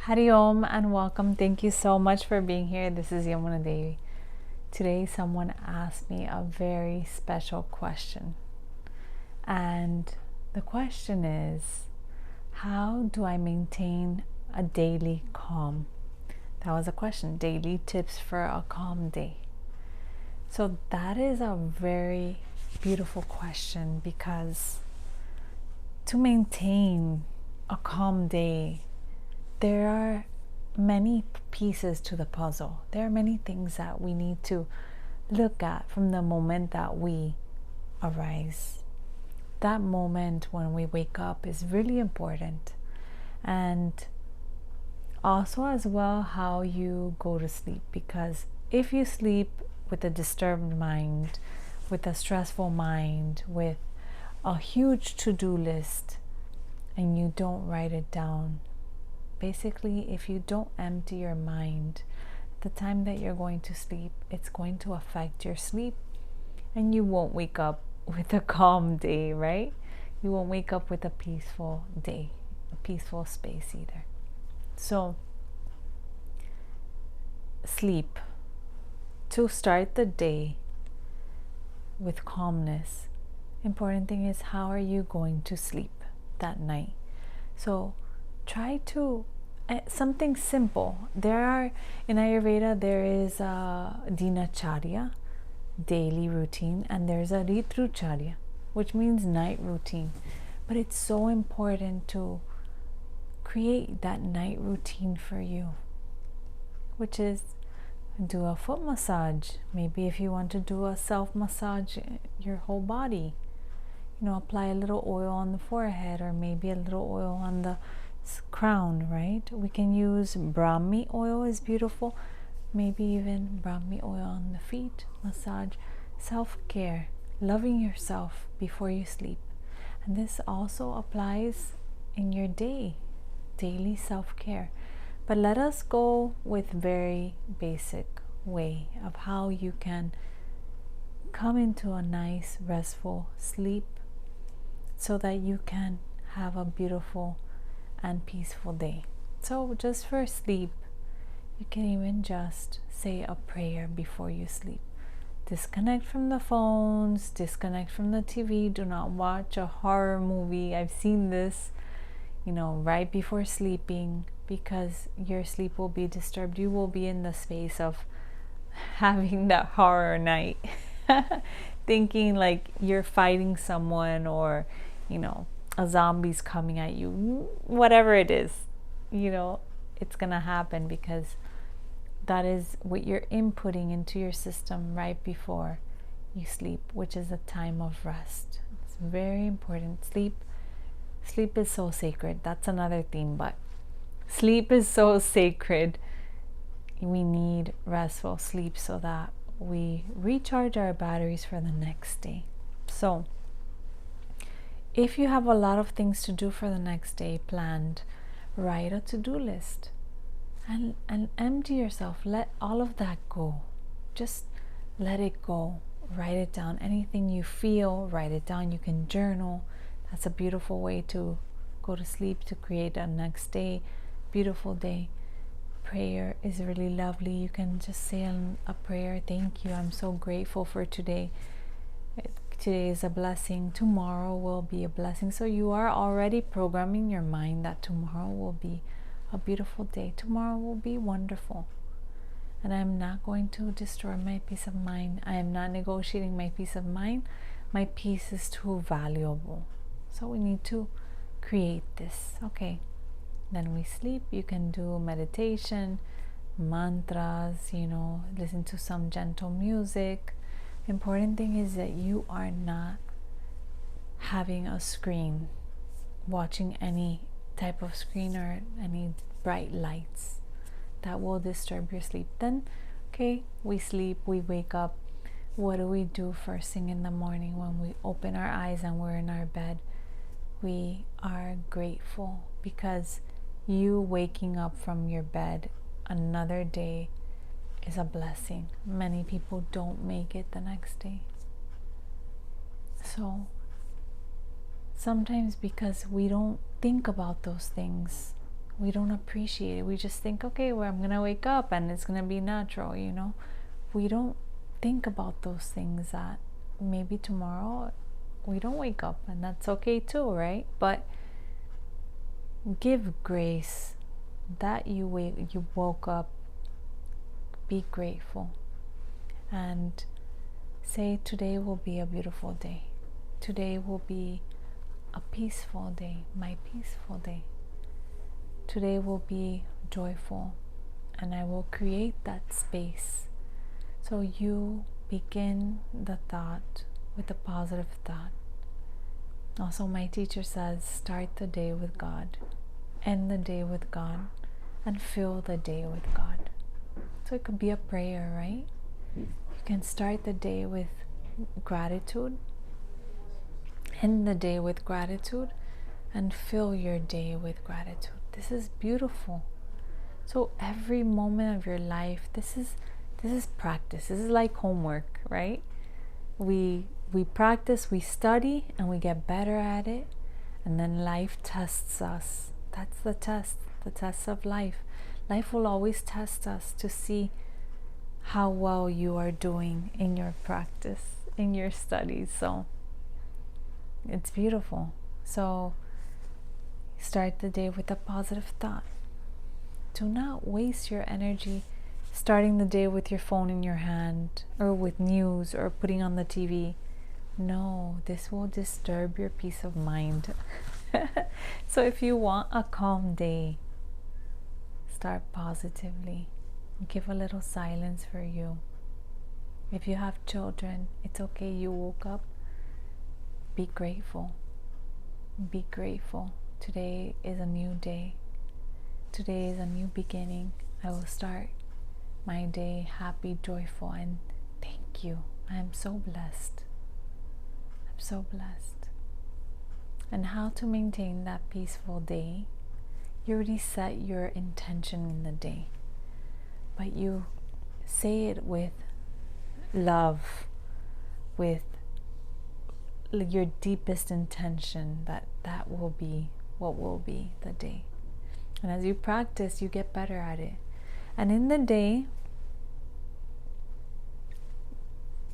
Hari Om and welcome. Thank you so much for being here. This is Yamuna Devi. Today, someone asked me a very special question. And the question is, how do I maintain a daily calm? That was a question. Daily tips for a calm day. So, that is a very beautiful question because to maintain a calm day, there are many pieces to the puzzle. There are many things that we need to look at from the moment that we arise. That moment when we wake up is really important. And also, as well, how you go to sleep. Because if you sleep with a disturbed mind, with a stressful mind, with a huge to-do list, and you don't write it down, basically, if you don't empty your mind the time that you're going to sleep, it's going to affect your sleep and you won't wake up with a calm day, right? You won't wake up with a peaceful day, a peaceful space either. So, sleep. To start the day with calmness, important thing is how are you going to sleep that night? So, try to something simple. There are in Ayurveda there is a dinacharya, daily routine, and there's a ritrucharya, which means night routine. But it's so important to create that night routine for you, which is do a foot massage. Maybe if you want to do a self massage your whole body, apply a little oil on the forehead or maybe a little oil on the crown, right? We can use Brahmi oil, is beautiful. Maybe even Brahmi oil on the feet, massage, self-care, loving yourself before you sleep. And this also applies in your day, daily self-care. But let us go with very basic way of how you can come into a nice restful sleep so that you can have a beautiful and peaceful day. So just for sleep, you can even just say a prayer before you sleep. Disconnect from the phones, disconnect from the TV. Do not watch a horror movie. I've seen this, right before sleeping, because your sleep will be disturbed. You will be in the space of having that horror night, thinking like you're fighting someone or, a zombie's coming at you, whatever it is, it's gonna happen because that is what you're inputting into your system right before you sleep, which is a time of rest. It's very important. Sleep is so sacred. That's another theme, but sleep is so sacred. We need restful sleep so that we recharge our batteries for the next day. So if you have a lot of things to do for the next day planned, write a to-do list and empty yourself. Let all of that go. Just let it go. Write it down. Anything you feel, write it down. You can journal. That's a beautiful way to go to sleep, to create a next day, beautiful day. Prayer is really lovely. You can just say a prayer. Thank you. I'm so grateful for today. Today is a blessing. Tomorrow will be a blessing. So you are already programming your mind that tomorrow will be a beautiful day. Tomorrow will be wonderful. And I'm not going to destroy my peace of mind. I am not negotiating my peace of mind. My peace is too valuable. So we need to create this. Okay. Then we sleep. You can do meditation, mantras, listen to some gentle music. Important thing is that you are not having a screen, watching any type of screen or any bright lights that will disturb your sleep. Then, okay, we sleep, we wake up. What do we do first thing in the morning when we open our eyes and we're in our bed? We are grateful because you waking up from your bed another day is a blessing. Many people don't make it the next day. So sometimes because we don't think about those things We don't appreciate it. We just think, okay, well, I'm gonna wake up and it's gonna be natural, We don't think about those things, that maybe tomorrow we don't wake up, and that's okay too, right? But give grace that you woke up. Be grateful and say, today will be a beautiful day. Today will be a peaceful day, my peaceful day. Today will be joyful, and I will create that space. So you begin the thought with a positive thought. Also, my teacher says, start the day with God, end the day with God, and fill the day with God. So it could be a prayer, right? You can start the day with gratitude, end the day with gratitude, and fill your day with gratitude. This is beautiful. So every moment of your life, this is practice. This is like homework, right? We practice, we study, and we get better at it, and then life tests us. That's the test of life. Life will always test us to see how well you are doing in your practice, in your studies. So it's beautiful. So start the day with a positive thought. Do not waste your energy starting the day with your phone in your hand, or with news, or putting on the TV. No, this will disturb your peace of mind. So if you want a calm day, start positively. Give a little silence for you. If you have children, it's okay, you woke up. Be grateful. Be grateful. Today is a new day. Today is a new beginning. I will start my day happy, joyful, and thank you. I am so blessed. I'm so blessed. And how to maintain that peaceful day? You already set your intention in the day, but you say it with love, with your deepest intention, that will be what will be the day. And as you practice, you get better at it. And in the day,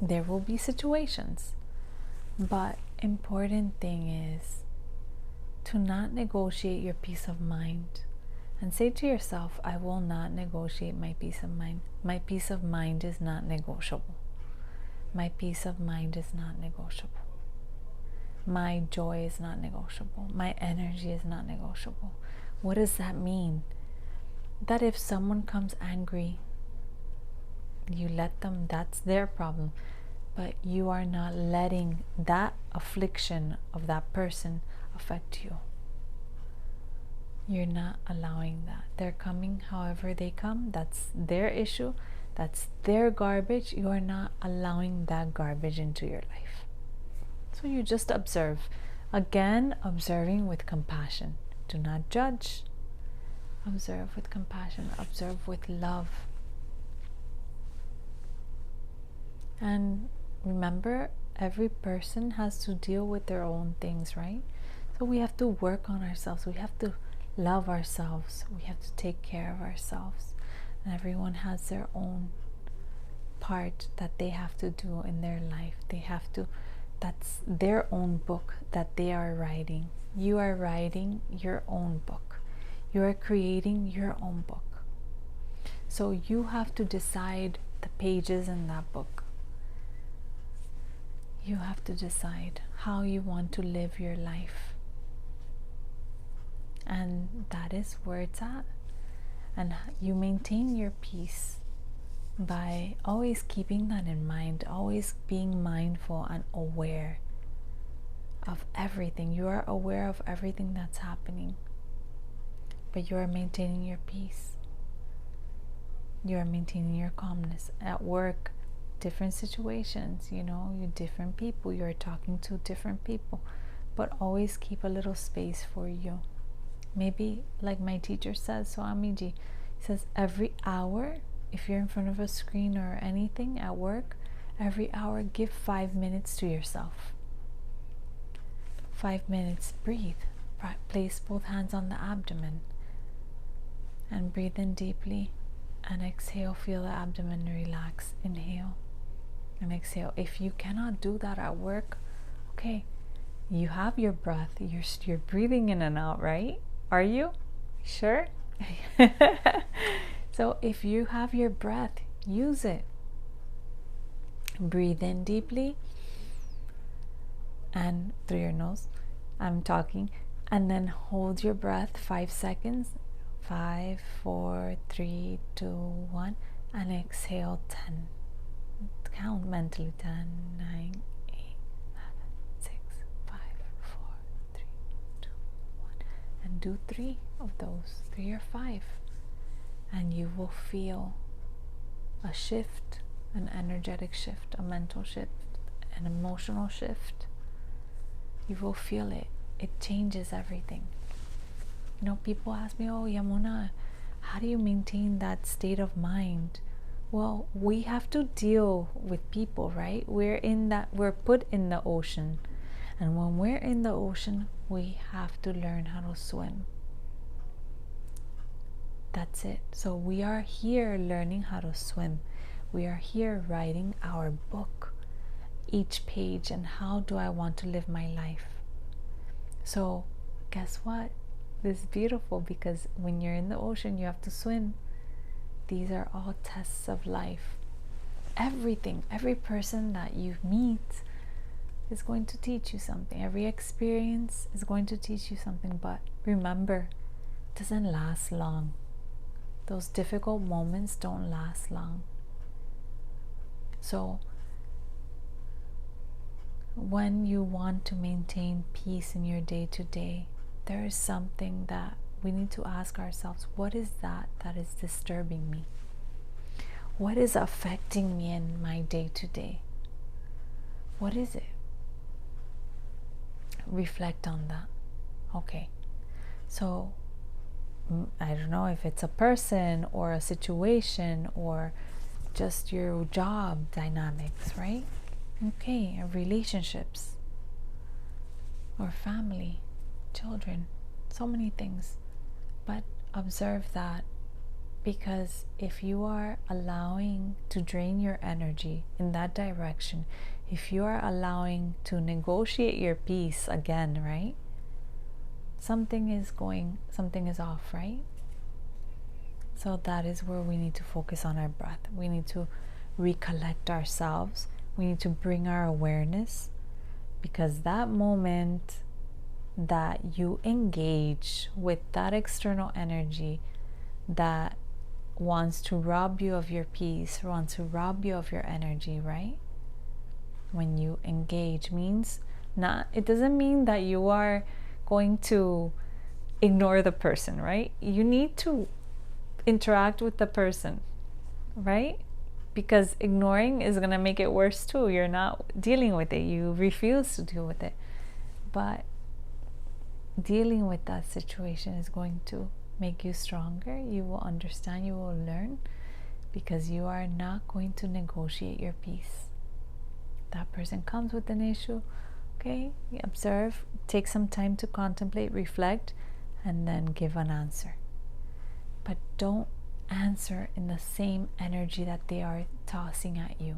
there will be situations, but important thing is to not negotiate your peace of mind, and say to yourself, I will not negotiate my peace of mind. My peace of mind is not negotiable. My peace of mind is not negotiable. My joy is not negotiable. My energy is not negotiable. What does that mean? That if someone comes angry, you let them, that's their problem. But you are not letting that affliction of that person affect you. You're not allowing that. They're coming however they come. That's their issue. That's their garbage. You are not allowing that garbage into your life. So you just observe. Again, observing with compassion. Do not judge. Observe with compassion. Observe with love. And remember, every person has to deal with their own things, right? So we have to work on ourselves. We have to love ourselves. We have to take care of ourselves. And everyone has their own part that they have to do in their life. That's their own book that they are writing. You are writing your own book. You are creating your own book. So you have to decide the pages in that book. You have to decide how you want to live your life. And that is where it's at. And you maintain your peace by always keeping that in mind, always being mindful and aware of everything. You are aware of everything that's happening, but you are maintaining your peace. You are maintaining your calmness. At work, different situations, you different people, you're talking to different people, but always keep a little space for you. Maybe like my teacher says, Swamiji says, every hour, if you're in front of a screen or anything at work, every hour give 5 minutes to yourself. 5 minutes, breathe, place both hands on the abdomen, And breathe in deeply and exhale. Feel the abdomen relax. Inhale and exhale. If you cannot do that at work, okay, you have your breath. You're breathing in and out, right? Are you sure? So if you have your breath, use it. Breathe in deeply and through your nose. I'm talking. And then hold your breath 5 seconds. 5, 4, 3, 2, 1. And exhale 10. Count mentally. 10, 9, 8, 7, 6, 5, 4, 3, 2, 1. And do 3 of those. 3 or 5. And you will feel a shift, an energetic shift, a mental shift, an emotional shift. You will feel it. It changes everything. You know, people ask me, oh, Yamuna, how do you maintain that state of mind? Well, we have to deal with people, right? We're put in the ocean. And when we're in the ocean, we have to learn how to swim. That's it. So we are here learning how to swim. We are here writing our book, each page, and how do I want to live my life? So guess what? This is beautiful, because when you're in the ocean, you have to swim. These are all tests of life. Everything, every person that you meet is going to teach you something. Every experience is going to teach you something. But remember, it doesn't last long. Those difficult moments don't last long. So when you want to maintain peace in your day-to-day, there is something that we need to ask ourselves. What is that is disturbing me? What is affecting me in my day-to-day? What is it? Reflect on that. Okay. So I don't know if it's a person or a situation or just your job dynamics, right? Okay, relationships or family, children, so many things. But observe that, because if you are allowing to drain your energy in that direction, if you are allowing to negotiate your peace again, right? Something is off, right? So that is where we need to focus on our breath. We need to recollect ourselves. We need to bring our awareness, because that moment that you engage with that external energy that wants to rob you of your peace, wants to rob you of your energy, right? When you engage, means it doesn't mean that you are going to ignore the person, right? You need to interact with the person, right? Because ignoring is going to make it worse too. You're not dealing with it. You refuse to deal with it. But dealing with that situation is going to make you stronger. You will understand, you will learn, because you are not going to negotiate your peace. That person comes with an issue, okay? You observe, take some time to contemplate, reflect, and then give an answer. But don't answer in the same energy that they are tossing at you,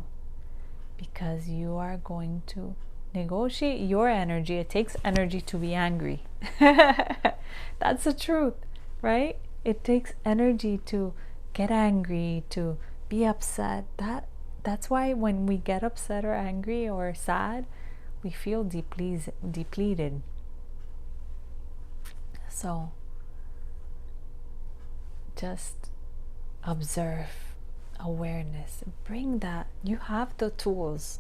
because you are going to negotiate your energy. It takes energy to be angry. That's the truth, right? It takes energy to get angry, to be upset. That's why when we get upset or angry or sad, we feel depleted. So just observe, awareness, bring that. You have the tools.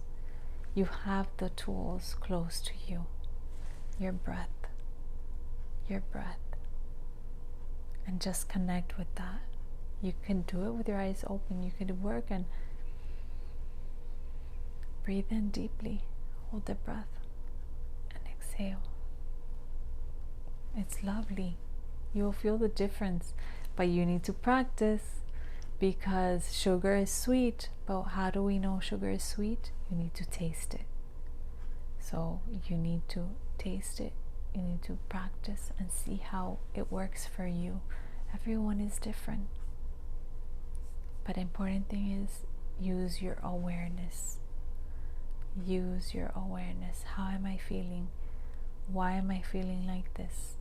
You have the tools close to you. Your breath. And just connect with that. You can do it with your eyes open. You can work and breathe in deeply. Hold the breath and exhale. It's lovely. You will feel the difference, but you need to practice, because sugar is sweet. But how do we know sugar is sweet? You need to taste it. So you need to taste it. You need to practice and see how it works for you. Everyone is different. But the important thing is use your awareness. Use your awareness. How am I feeling? Why am I feeling like this?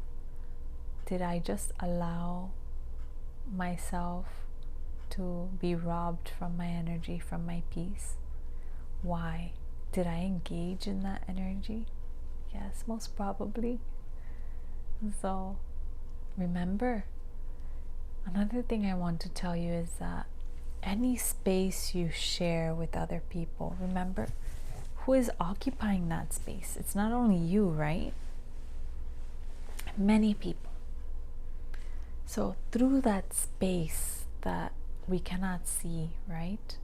Did I just allow myself to be robbed from my energy, from my peace? Why? Did I engage in that energy? Yes, most probably. So remember, another thing I want to tell you is that any space you share with other people, remember who is occupying that space. It's not only you, right? Many people. So through that space that we cannot see, right?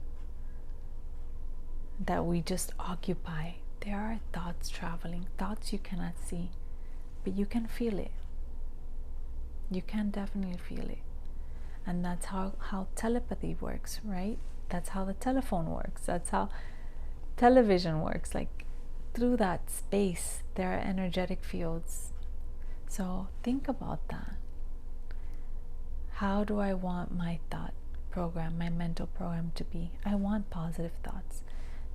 That we just occupy, there are thoughts traveling, thoughts you cannot see, but you can feel it. You can definitely feel it. And that's how telepathy works, right? That's how the telephone works. That's how television works. Like through that space, there are energetic fields. So think about that. How do I want my thought program, my mental program to be? I want positive thoughts.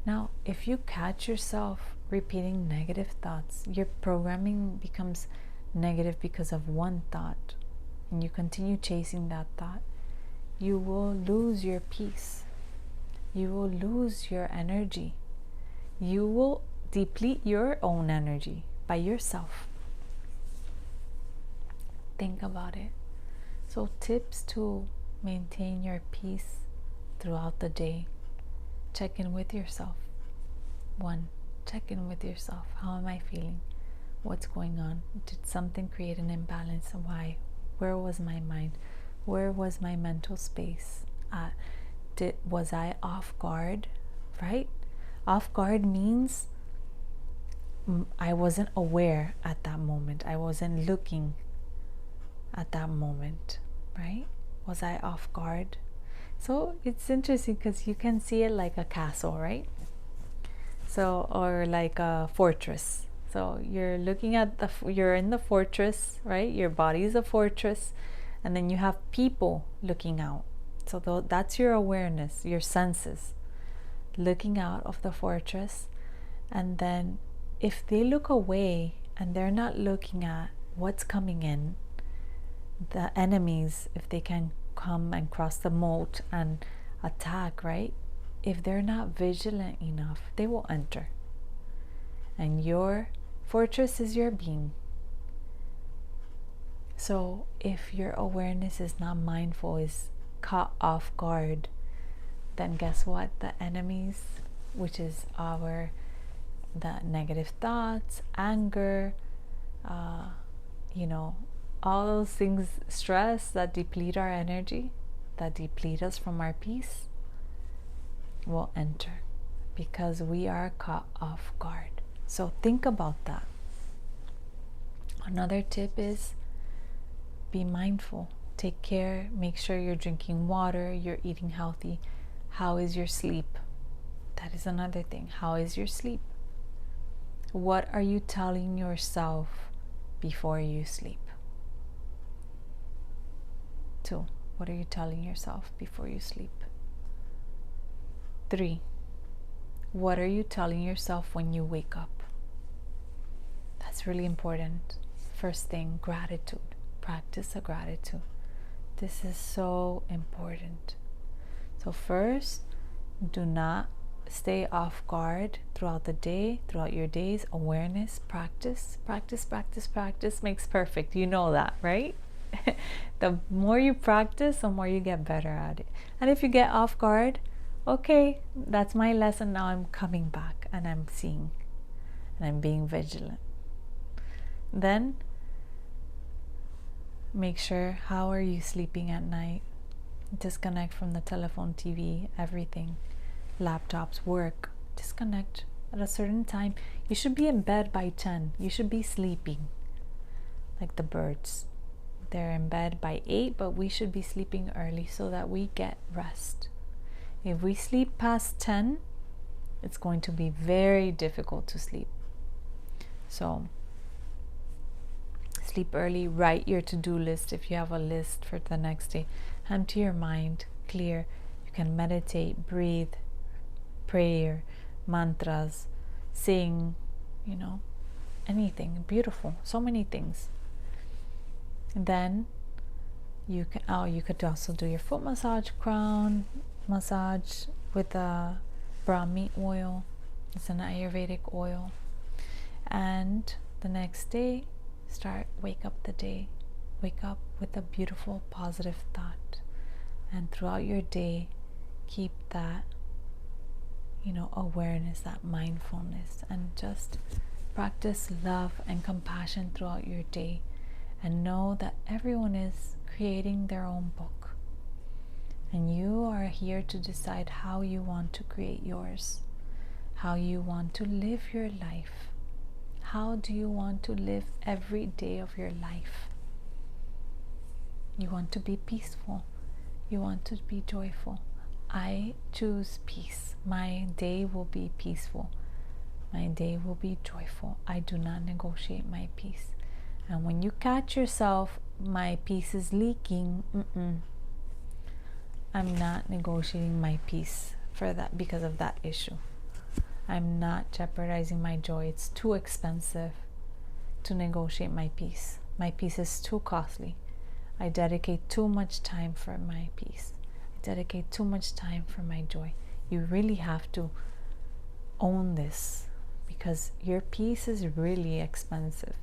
Now, if you catch yourself repeating negative thoughts, your programming becomes negative because of one thought, and you continue chasing that thought, you will lose your peace. You will lose your energy. You will deplete your own energy by yourself. Think about it. So tips to maintain your peace throughout the day. Check in with yourself. 1, check in with yourself. How am I feeling? What's going on? Did something create an imbalance? Why? Where was my mind? Where was my mental space at? Was I off guard? Right? Off guard means I wasn't aware at that moment. I wasn't looking at that moment, right? Was I off guard? So it's interesting because you can see it like a castle, right? So, or like a fortress. So you're looking at you're in the fortress, right? Your body is a fortress, and then you have people looking out. So that's your awareness, your senses, looking out of the fortress. And then if they look away and they're not looking at what's coming in, the enemies, if they can come and cross the moat and attack, right? If they're not vigilant enough, they will enter. And your fortress is your being. So if your awareness is not mindful, is caught off guard, then guess what? The enemies, which is the negative thoughts, anger, all those things, stress that deplete our energy, that deplete us from our peace, will enter because we are caught off guard. So think about that. Another tip is be mindful. Take care. Make sure you're drinking water, you're eating healthy. How is your sleep? That is another thing. How is your sleep? What are you telling yourself before you sleep? 2, what are you telling yourself before you sleep? 3, what are you telling yourself when you wake up? That's really important. First thing, gratitude. Practice a gratitude. This is so important. So first, do not stay off guard throughout the day, throughout your days. Awareness, practice makes perfect. You know that, right? The more you practice, the more you get better at it. And if you get off guard, okay, that's my lesson. Now I'm coming back and I'm seeing and I'm being vigilant. Then make sure, how are you sleeping at night? Disconnect from the telephone, TV, everything, laptops, work. Disconnect at a certain time. You should be in bed by 10. You should be sleeping like the birds. They're in bed by 8, but we should be sleeping early so that we get rest. If we sleep past 10, it's going to be very difficult to sleep. So sleep early, write your to-do list if you have a list for the next day. Empty your mind, clear. You can meditate, breathe, prayer, mantras, sing, anything beautiful, so many things. And then you could also do your foot massage, crown massage with a Brahmi oil. It's an Ayurvedic oil. And the next day, wake up the day. Wake up with a beautiful, positive thought. And throughout your day, keep that, awareness, that mindfulness, and just practice love and compassion throughout your day. And know that everyone is creating their own book. And you are here to decide how you want to create yours, how you want to live your life. How do you want to live every day of your life? You want to be peaceful. You want to be joyful. I choose peace. My day will be peaceful. My day will be joyful. I do not negotiate my peace. And when you catch yourself, my peace is leaking, I'm not negotiating my peace for that because of that issue. I'm not jeopardizing my joy. It's too expensive to negotiate my peace. My peace is too costly. I dedicate too much time for my peace. I dedicate too much time for my joy. You really have to own this, because your peace is really expensive.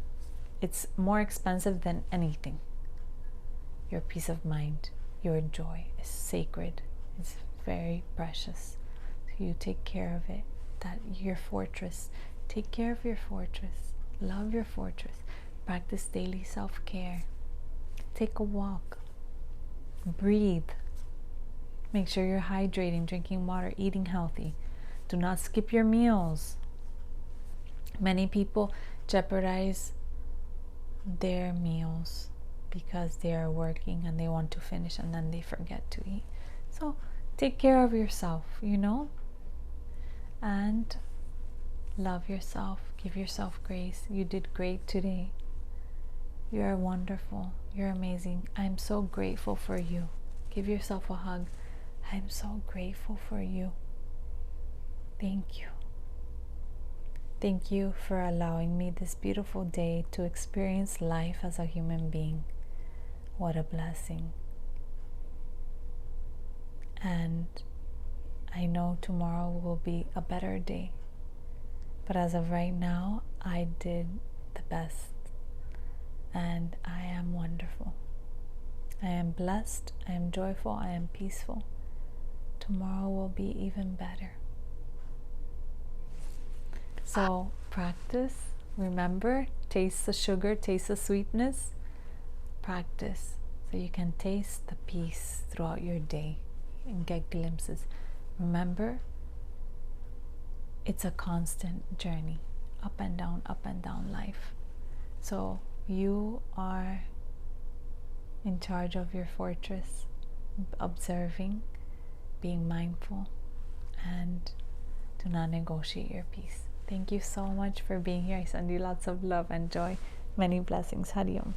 It's more expensive than anything. Your peace of mind, your joy is sacred. It's very precious. So you take care of it. That your fortress. Take care of your fortress. Love your fortress. Practice daily self-care. Take a walk. Breathe. Make sure you're hydrating, drinking water, eating healthy. Do not skip your meals. Many people jeopardize their meals because they are working and they want to finish and then they forget to eat. So take care of yourself, and love yourself. Give yourself grace. You did great today. You are wonderful. You're amazing. I'm so grateful for you. Give yourself a hug. I'm so grateful for you. Thank you. Thank you for allowing me this beautiful day to experience life as a human being. What a blessing. And I know tomorrow will be a better day. But as of right now, I did the best. And I am wonderful. I am blessed. I am joyful. I am peaceful. Tomorrow will be even better. So practice. Remember, taste the sugar, taste the sweetness. Practice so you can taste the peace throughout your day and get glimpses. Remember, it's a constant journey, up and down life. So you are in charge of your fortress, observing, being mindful, and do not negotiate your peace. Thank you so much for being here. I send you lots of love and joy. Many blessings. Hari Om.